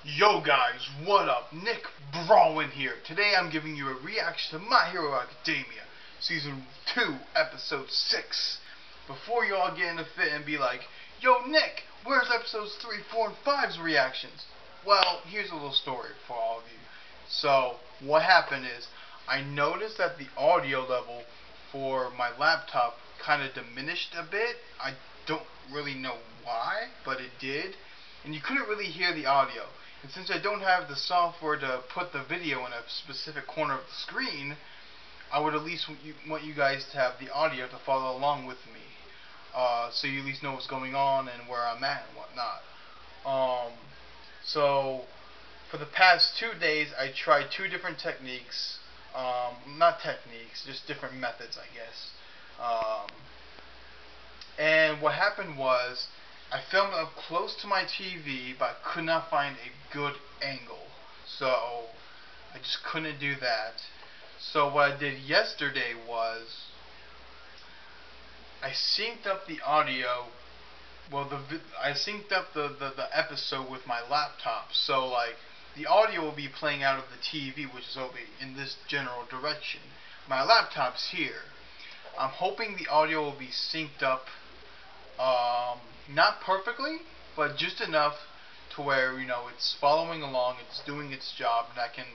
Yo guys, what up? Nick Browen here. Today I'm giving you a reaction to My Hero Academia Season 2, Episode 6. Before you all get in a fit and be like, yo Nick, where's Episodes 3, 4, and 5's reactions? Well, here's a little story for all of you. So, what happened is, I noticed that the audio level for my laptop kind of diminished a bit. I don't really know why, but it did. And you couldn't really hear the audio. And since I don't have the software to put the video in a specific corner of the screen, I would at least want you guys to have the audio to follow along with me. So you at least know what's going on and where I'm at and whatnot. So for the past 2 days, I tried 2 different techniques. Not techniques, just different methods, I guess. And what happened was, I filmed up close to my TV, but I could not find a good angle. So, I just couldn't do that. So what I did yesterday was, I synced up the audio, I synced up the episode with my laptop. So, like, the audio will be playing out of the TV, which is over in this general direction. My laptop's here. I'm hoping the audio will be synced up, not perfectly, but just enough to where, it's following along, it's doing its job, and I can,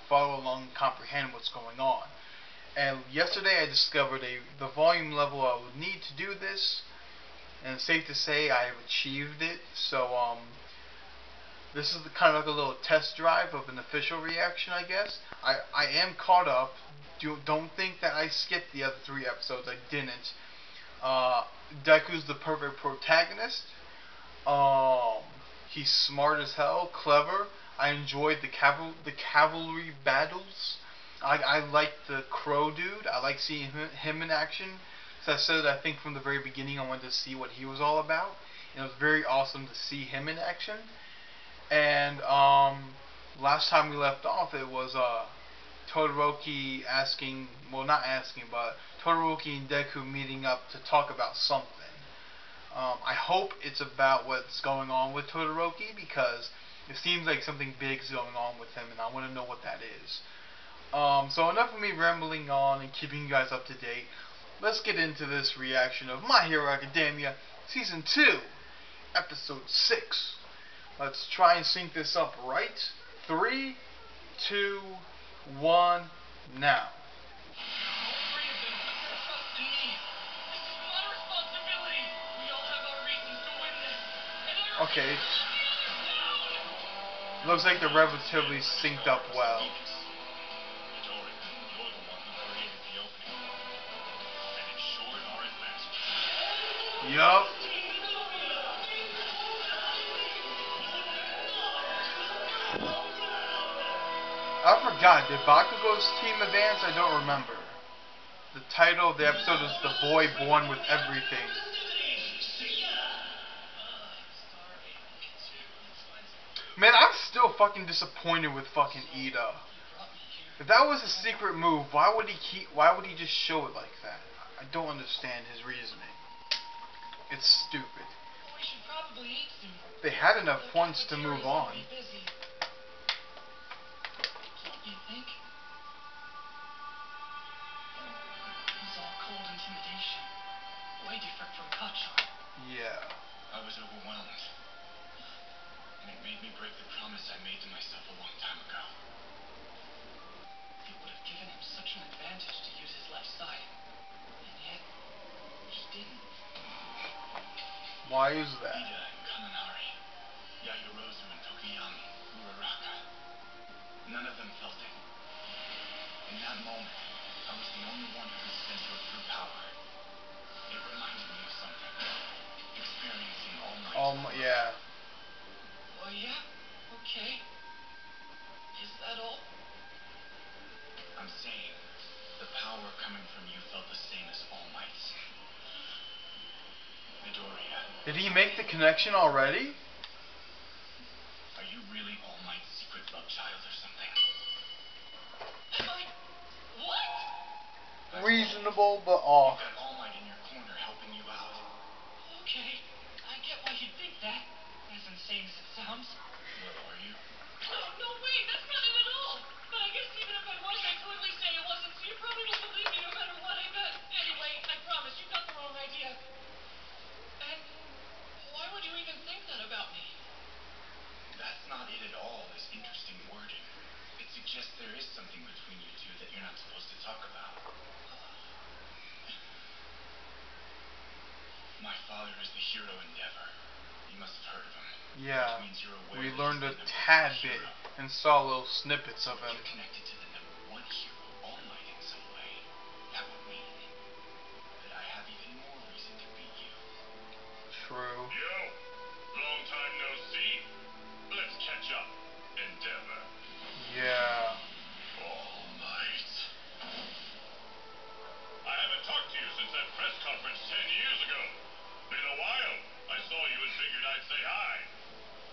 follow along and comprehend what's going on. And yesterday I discovered the volume level I would need to do this, and it's safe to say I have achieved it. So, this is kind of like a little test drive of an official reaction, I guess. I am caught up. Don't think that I skipped the other 3 episodes. I didn't. Deku's the perfect protagonist. He's smart as hell, clever. I enjoyed the cavalry battles. I like the crow dude. I like seeing him in action. So I said, I think from the very beginning I wanted to see what he was all about. And it was very awesome to see him in action. And last time we left off, it was Todoroki asking, well, not asking, but Todoroki and Deku meeting up to talk about something. I hope it's about what's going on with Todoroki, because it seems like something big is going on with him, and I want to know what that is. So enough of me rambling on and keeping you guys up to date. Let's get into this reaction of My Hero Academia Season 2, Episode 6. Let's try and sync this up right. 3, 2, 1, now. Okay. Looks like they're relatively synced up well. Yup. I forgot, did Bakugo's team advance? I don't remember. The title of the episode is The Boy Born with Everything. Man, I'm still fucking disappointed with fucking Ida. If that was a secret move, why would he just show it like that? I don't understand his reasoning. It's stupid. They had enough points to move on. Yeah. I was overwhelmed. And it made me break the promise I made to myself a long time ago. It would have given him such an advantage to use his left side. And yet, he didn't. Why is that? Ida and Kananari, Yayorozu and Tokiyami, Uraraka. None of them felt it. In that moment, I was the only one who could sense your true power. It reminded me of something. Experiencing All Might. Yeah. Oh yeah? Okay. Is that all? I'm saying, the power coming from you felt the same as All Might's. Midoriya. Did he make the connection already? Are you really All Might's secret love child or something? What? Reasonable, but off. You got All Might in your corner helping you out. Okay, I get why you'd think that. As insane as it sounds. Well, are you? Yeah, which means you're aware we that learned he's a the tad number one bit hero. and saw little snippets So of if him. you're connected to the number one hero, All Might, in some way, that would mean that I have even more reason to beat you. True. Yo, long time no see. Let's catch up, Endeavor. Yeah. All Might. I haven't talked to you since that press conference 10 years ago. Been a while. I saw you and figured I'd say hi.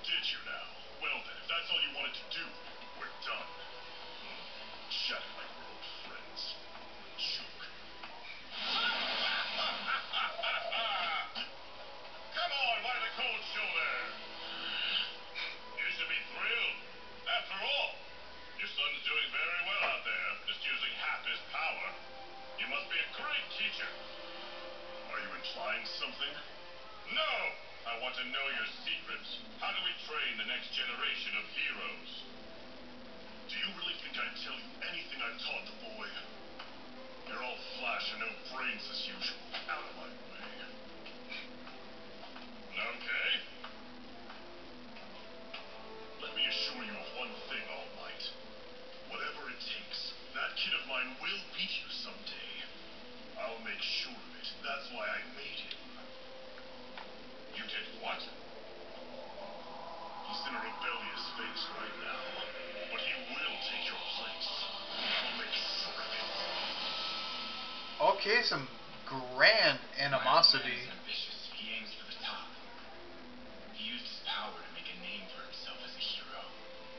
Did you now? Well then, if that's all you wanted to do, we're done. Chatting like we're old friends. Joke. Come on, why the cold shoulder? You should be thrilled. After all, your son's doing very well out there, just using half his power. You must be a great teacher. Are you implying something? No! I want to know your secrets. How do we train the next generation of heroes? Do you really think I'd tell you anything I've taught the boy? You're all flash and no brains as usual. Out of my way. Okay. Let me assure you of one thing, All Might. Whatever it takes, that kid of mine will beat you someday. I'll make sure of it. That's why I made him. You did what? He's in a rebellious phase right now, but he will take your place. I'll make sure of it. Okay, some grand animosity. My man is ambitious. He aims for the top. He used his power to make a name for himself as a hero,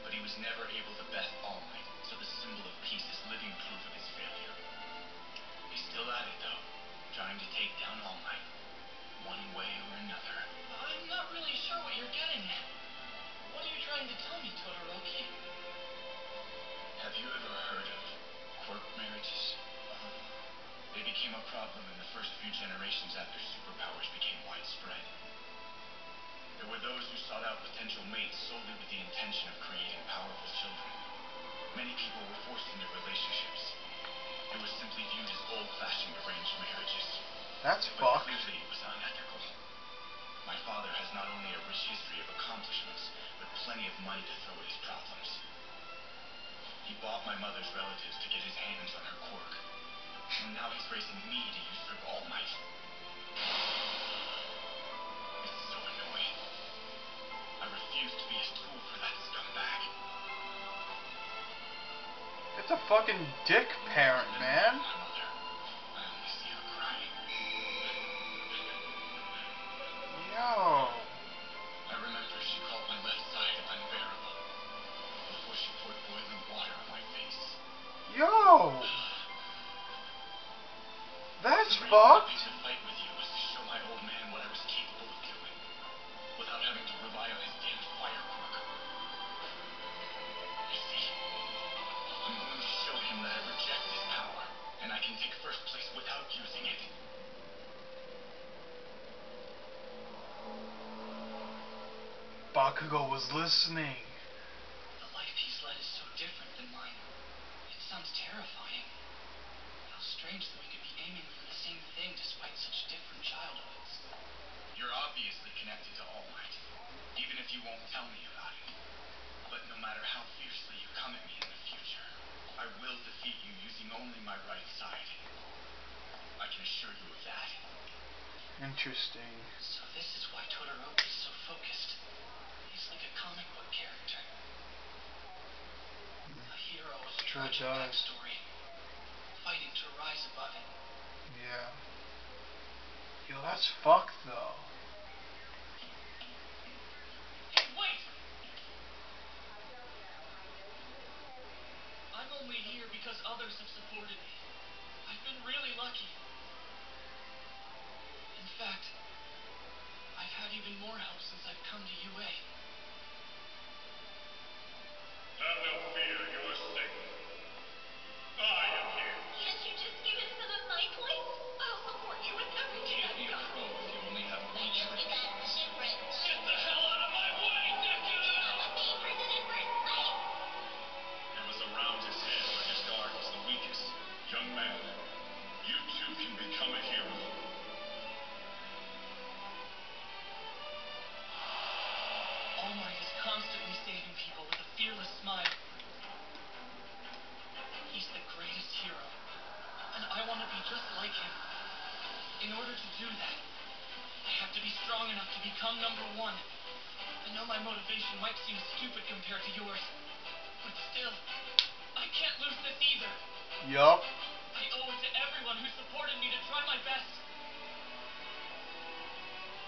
but he was never able to best All Might, so the symbol of peace is living proof of his failure. He's still at it, though, trying to take down All Might, one way or another. I'm not really sure what you're getting at. What are you trying to tell me, Todoroki? Have you ever heard of quirk marriages? They became a problem in the first few generations after superpowers became widespread. There were those who sought out potential mates solely with the intention of creating powerful children. Many people were forced into relationships. They were simply viewed as old-fashioned arranged marriages. That's But fucked. clearly it was unethical. My father has not only a rich history of accomplishments, but plenty of money to throw at his problems. He bought my mother's relatives to get his hands on her quirk. And now he's raising me to usurp All Might. It's so annoying. I refuse to be a tool for that scumbag. It's a fucking dick parent, man. My mother. I only see her crying. Yo. I remember she called my left side unbearable before she poured boiling water on my face. Yo. That's The reason I fucked. picked a fight with you was to show my old man what I was capable of doing, without having to rely on his damned fire quirk. You see, I'm going to show him that I reject his power, and I can take first place without using it. Bakugo was listening. The life he's led is so different than mine. It sounds terrifying. How strange that we could be aiming for the same thing despite such different childhoods. You're obviously connected to All Might, even if you won't tell me about it. But no matter how fiercely you come at me in the future, I will defeat you using only my right side. I can assure you of that. Interesting. So this is why Todoroki's so focused. He's like a comic book character. A hero with a Sure tragic does. backstory, fighting to rise above it. Yeah. Yo, that's fucked though. Hey, wait! I'm only here because others have supported me. I've been really lucky. In fact, I've had even more help since I've come to UA. Have no fear, you are safe. I am here. Can't you just give him some of my points? I'll support you in everything Can't I've be a done. pro if you only have I one guess we trick. got shipwrecked. Get the hell out of my way, Deku! I'm being presented first place. It was around his head where his guard was the weakest. Young man, you too can become a hero. just like him. In order to do that, I have to be strong enough to become number one. I know my motivation might seem stupid compared to yours, but still, I can't lose this either. Yup. I owe it to everyone who supported me to try my best.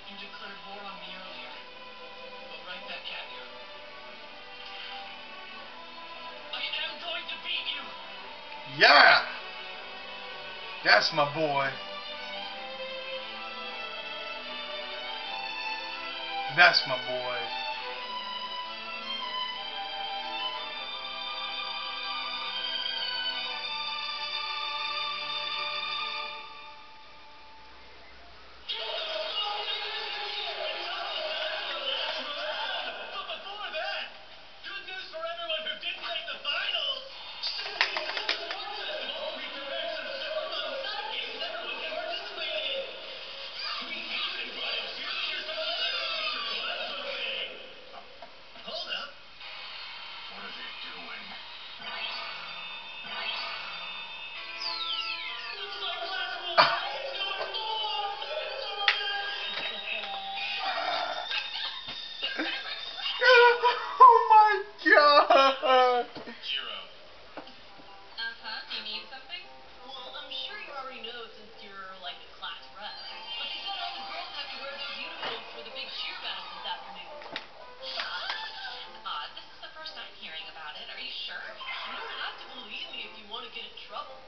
You declared war on me earlier. Well, right back at you. I am going to beat you! Yeah! That's my boy. That's my boy. But before that, good news for everyone who didn't make the finals! We can make some super fun side games everyone can participate in! We even invited cheerleaders from other teams for class building! Hold up. What are they doing? Looks like class rule 5 is going full-on Oh my god! Hero. You need something? Well, I'm sure you already know since you're like a class rep. But they said all the girls have to wear those uniforms for the big cheer battle this afternoon. Odd. This is the first I'm hearing about it. Are you sure? You don't have to believe me if you want to get in trouble.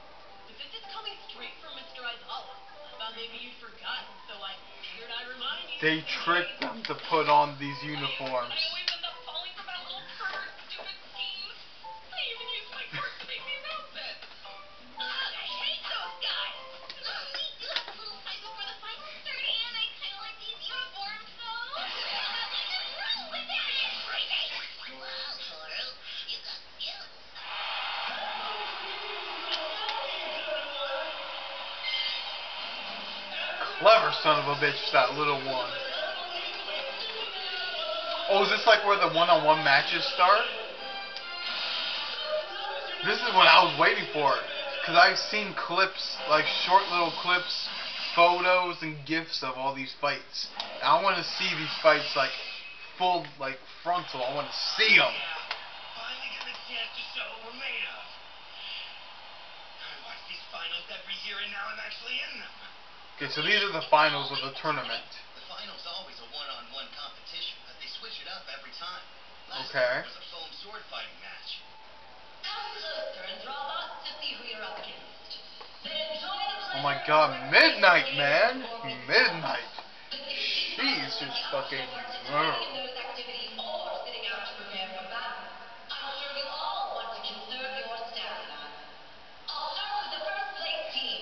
But since it's coming straight from Mr. Aizawa, I thought maybe you'd forgotten, so I figured I'd remind you. They tricked them to put on these uniforms. I always end up falling for that little pervert's stupid schemes. I even used my quirks to make these outfits. Ugh, I hate those guys. We do have a little fight before the final 30, and I kind of like these uniforms, so we just roll with it. It's crazy. Wow, Toro, you got skills. Clever son of a bitch, that little one. Oh, is this like where the one-on-one matches start? This is what I was waiting for. Because I've seen clips, like short little clips, photos, and GIFs of all these fights. And I want to see these fights like full, like frontal. I want to see them. Finally getting a chance to show what we're made of. I watch these finals every year, and now I'm actually in them. Okay, so these are the finals of the tournament. The final's always a one-on-one competition, but they switch it up every time. Last Okay. time it was a foam sword fighting match. Come closer and draw lots to see who you're up against. Then enjoy the Oh my god, Midnight, man! Midnight. She's just fucking... those activities or sitting out to prepare for battle. I'm sure you all want to conserve your stamina. I'll start with the first place team.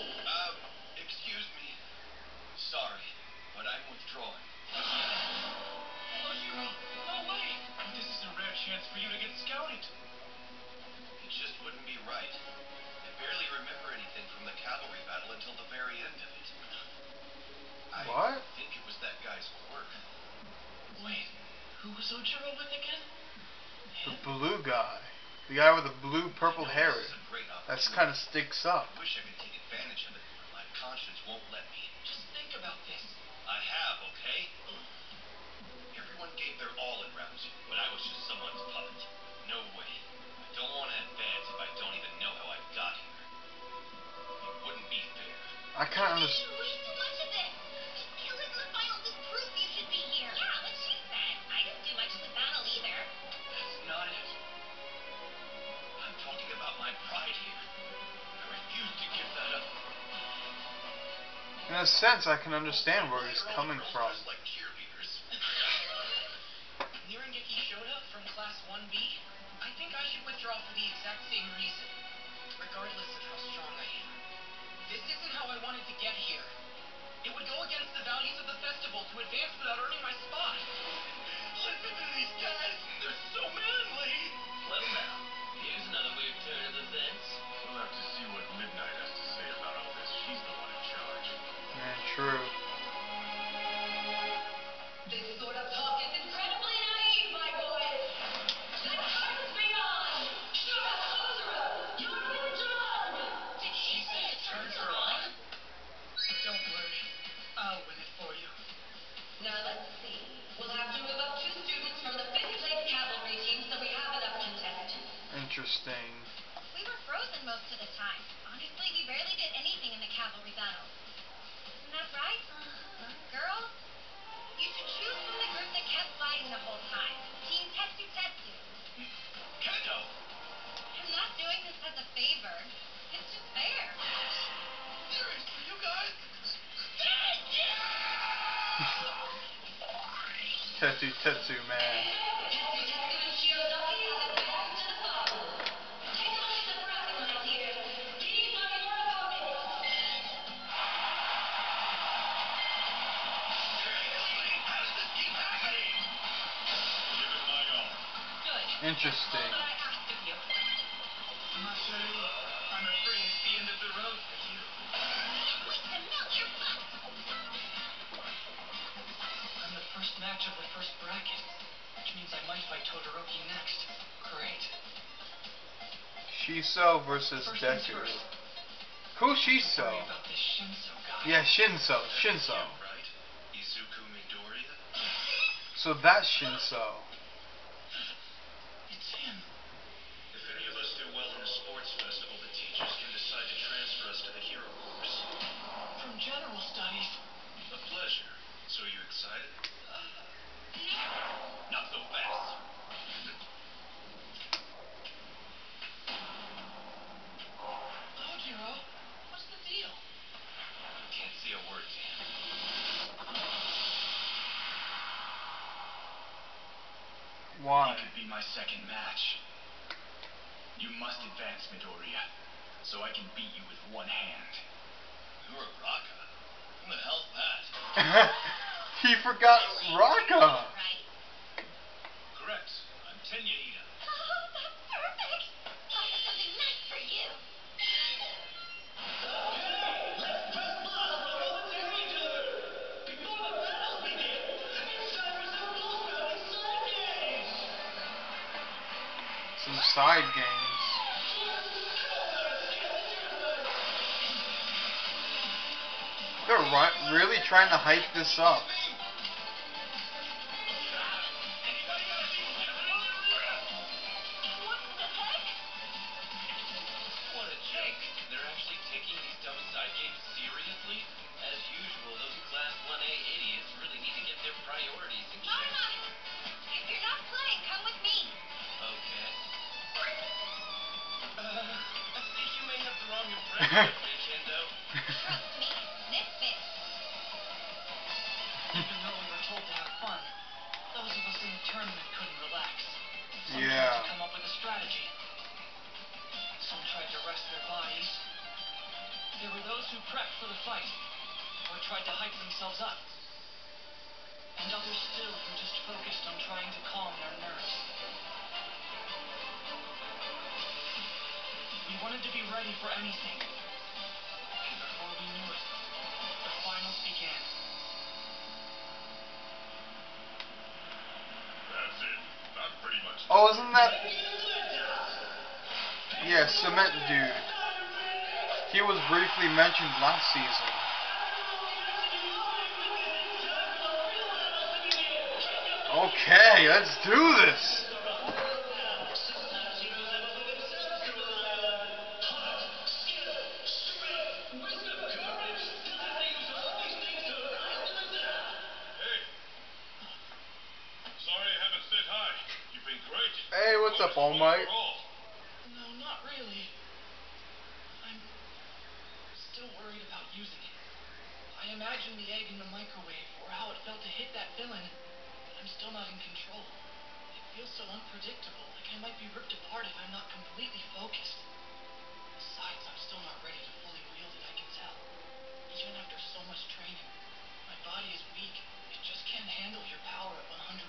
Excuse me. Sorry, but I'm withdrawing. Oshiro, no way! This is a rare chance for you to get scouted. It just wouldn't be right. I barely remember anything from the cavalry battle until the very end of it. What? I think it was that guy's quirk. Wait, who was Oshiro with again? The blue guy. The guy with the blue-purple I know hair. this is a great That's opportunity. kind of sticks up. I wish I could take advantage of it, but my conscience won't let me. Just think about this. I have, okay? Everyone gave their all in round 2, but I was just someone's puppet. No way. I don't want to advance if I don't even know how I got here. It wouldn't be fair. I kind of You understand. made way too much of this. Just killing the finals is proof you should be here. Yeah, what she said. I didn't do much in the battle either. That's not it. I'm talking about my pride here. I refuse to give that up. In a sense, I can understand where he's Why are all coming the girls from. dressed like cheerleaders? Nirangeki Shoda from Class 1B? I think I should withdraw for the exact same reason. Regardless of how strong I am. This isn't how I wanted to get here. It would go against the values of the festival to advance without earning my spot. Listen to these guys. They're so manly. Well now, here's another weird turn of events. We'll have to see what Midnight has to say about all this. She's the one in charge. Yeah, true. This sort of talk is incredibly naive, my boys. The turns me on. Shura, you're been done. Did she say it turns her on? Interesting. We were frozen most of the time. Honestly, we barely did anything in the cavalry battles. Isn't that right? Girls, you should choose from the group that kept fighting the whole time. Team Tetsu Tetsu. Kendo! I'm not doing this as a favor. It's just fair. Seriously, you guys? Thank you! Tetsu Tetsu, man. Tetsu Tetsu and Shiozaki have advanced to the finals. Take a look at the bracket, my dears. These are your opponents. Seriously, how does this keep happening? Give it my all. Good. Interesting. That's all that I asked of you. Ma chérie, I'm afraid it's the end of the road for you. Can't wait to melt your butt. I'm the first match of the first bracket, which means I might fight Todoroki next. Great. Shiso versus First things Deku. first. Who's Worry Shiso? about this Shinso guy. Yeah, Shinso. Shinso. Right? Izuku Midoriya? So that's Shinso. It's him. If any of us do well in a sports festival, the teachers can decide to transfer us to the Hero course. From general studies. A pleasure. So you excited? Yeah. Not so fast. Oh, Hero. What's the deal? Can't say a word to him. Why? He could be my second match. You must advance, Midoriya, so I can beat you with one hand. Uraraka? Who the hell's that? He forgot Raka. Right. Correct. I'm Tenyaida. Oh, that's perfect. I have something nice for you. Some side games. They're really trying to hype this up. What the heck? What a joke. They're actually taking these dumb side games seriously? As usual, those Class 1A idiots really need to get their priorities in check. Mama! If you're not playing, come with me. Okay. I think you may have the wrong impression of me, Kendo. Trust me, this fits. Even though we were told to have fun, those of us in the tournament couldn't relax. Some tried Yeah. to come up with a strategy. Some tried to rest their bodies. There were those who prepped for the fight, or tried to hype themselves up. And others still who just focused on trying to calm their nerves. We wanted to be ready for anything. And before we knew it, the finals began. That's it. I'm pretty much... Oh, isn't that... Yeah, Cement Dude. He was briefly mentioned last season. Okay, let's do this. Hey! Sorry I haven't said hi. You've been great. Hey, what's up, All Might? No, not really. I'm still worried about using it. I imagine the egg in the microwave, or how it felt to hit that villain, but I'm still not in control. It feels so unpredictable, like I might be ripped apart if I'm not completely focused. Besides, I'm still not ready to fully wield it, I can tell. Even after so much training, my body is weak. It just can't handle your power at 100%.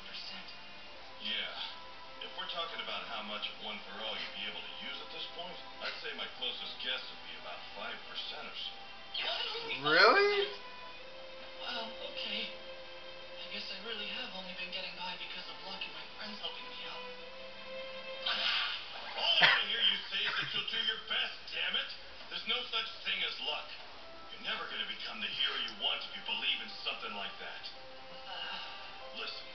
Yeah. If we're talking about how much of One For All you'd be able to use at this point, I'd say my closest guess would be about 5% or so. Really? Well, okay. I guess I really have only been getting by because of luck and my friends helping me out. All I want to hear you say is that you'll do your best, damn it! There's no such thing as luck. You're never going to become the hero you want if you believe in something like that. Listen,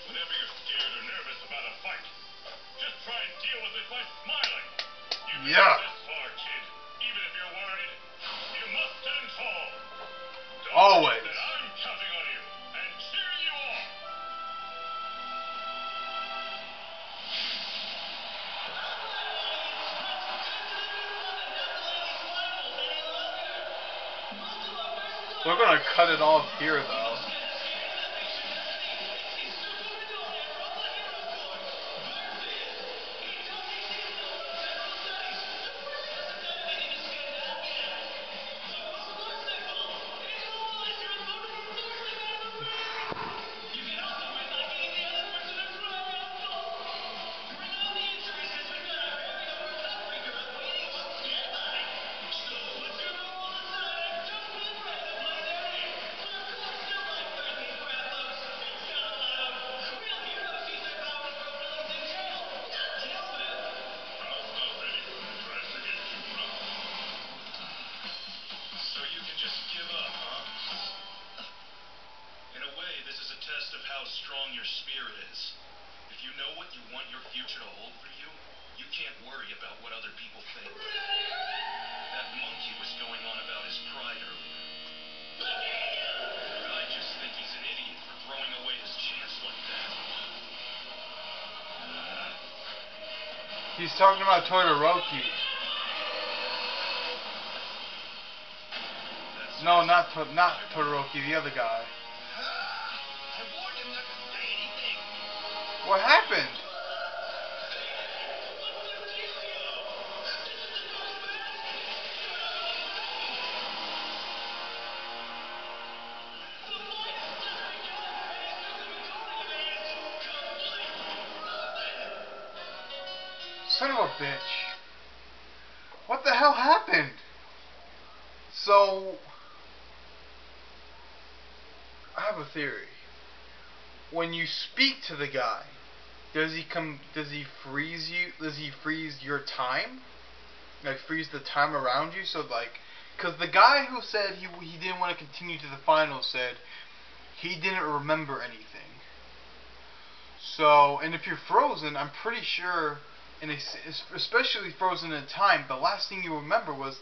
whenever you're scared or nervous about a fight, just try and deal with it by smiling. Yeah. Even if you're worried, you must stand tall. Don't Always. forget that I'm counting on you and cheering you on. We're gonna cut it off here, though. So you can just give up, huh? In a way, this is a test of how strong your spirit is. If you know what you want your future to hold for you, you can't worry about what other people think. That monkey was going on about his pride earlier. I just think he's an idiot for throwing away his chance like that. He's talking about Todoroki. No, not Todoroki, the other guy. I warned him not to say anything. What happened? Son of a bitch. What the hell happened? So, I have a theory. When you speak to the guy, does he freeze you? Does he freeze your time? Like freeze the time around you? So like, cause the guy who said he didn't want to continue to the finals said he didn't remember anything. So, and if you're frozen, I'm pretty sure, especially frozen in time, the last thing you remember was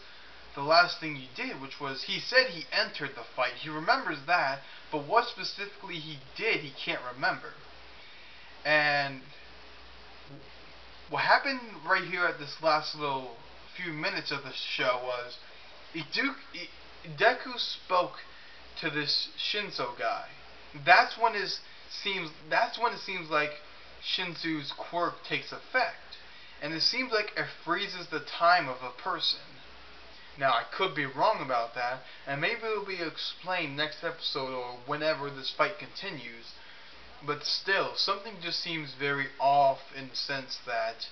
the last thing you did, which was he said he entered the fight. He remembers that, but what specifically he did, he can't remember. And what happened right here at this last little few minutes of the show was Deku spoke to this Shinso guy. That's when it seems like Shinsu's quirk takes effect. And it seems like it freezes the time of a person. Now, I could be wrong about that, and maybe it will be explained next episode or whenever this fight continues. But still, something just seems very off in the sense that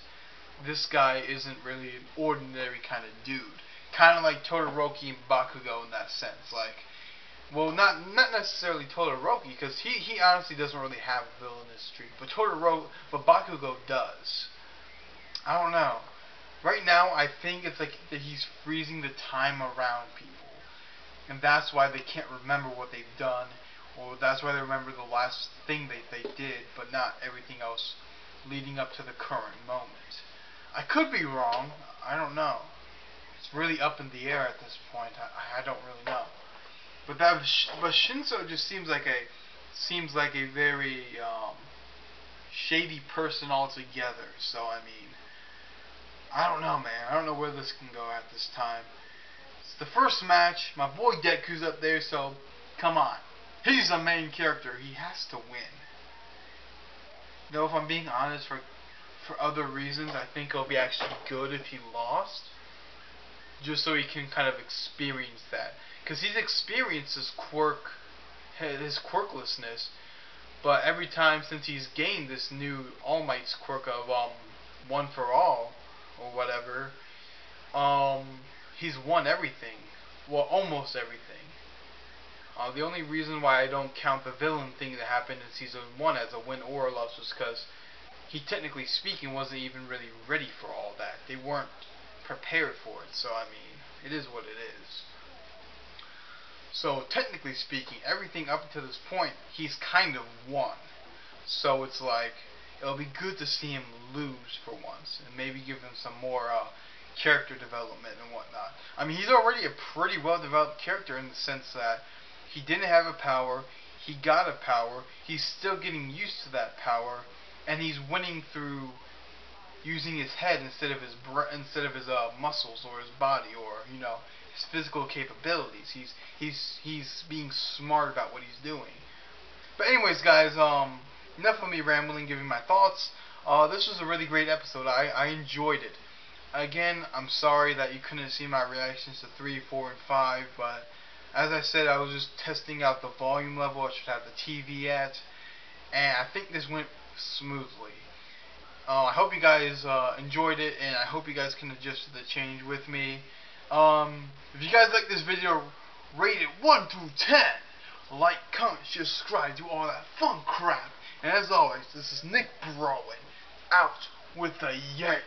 this guy isn't really an ordinary kind of dude. Kind of like Todoroki and Bakugo in that sense. Like, well, not necessarily Todoroki, because he honestly doesn't really have a villainous streak. But Bakugo does. I don't know. Right now, I think it's like that he's freezing the time around people. And that's why they can't remember what they've done. Or that's why they remember the last thing they did, but not everything else leading up to the current moment. I could be wrong. I don't know. It's really up in the air at this point. I don't really know. But Shinso just seems like a very shady person altogether. So I mean, I don't know, man. I don't know where this can go at this time. It's the first match. My boy Deku's up there, so come on. He's the main character. He has to win. Though, if I'm being honest, for other reasons, I think it'll be actually good if he lost. Just so he can kind of experience that. Because he's experienced his quirklessness. But every time since he's gained this new All Might's quirk of One for All, or whatever, he's won everything. Well, almost everything. The only reason why I don't count the villain thing that happened in Season 1 as a win or a loss was because he, technically speaking, wasn't even really ready for all that. They weren't prepared for it, so I mean, it is what it is. So, technically speaking, everything up to this point, he's kind of won. So it's like, it'll be good to see him lose for once, and maybe give him some more character development and whatnot. I mean, he's already a pretty well developed character in the sense that he didn't have a power, he got a power, he's still getting used to that power, and he's winning through using his head instead of his muscles or his body or his physical capabilities. He's being smart about what he's doing. But anyways, guys, enough of me rambling, giving my thoughts. This was a really great episode. I enjoyed it. Again, I'm sorry that you couldn't see my reactions to 3, 4, and 5, but as I said, I was just testing out the volume level I should have the TV at, and I think this went smoothly. I hope you guys enjoyed it, and I hope you guys can adjust to the change with me. If you guys like this video, rate it 1 through 10. Like, comment, subscribe, do all that fun crap. And as always, this is Nick Browen, out with the yank.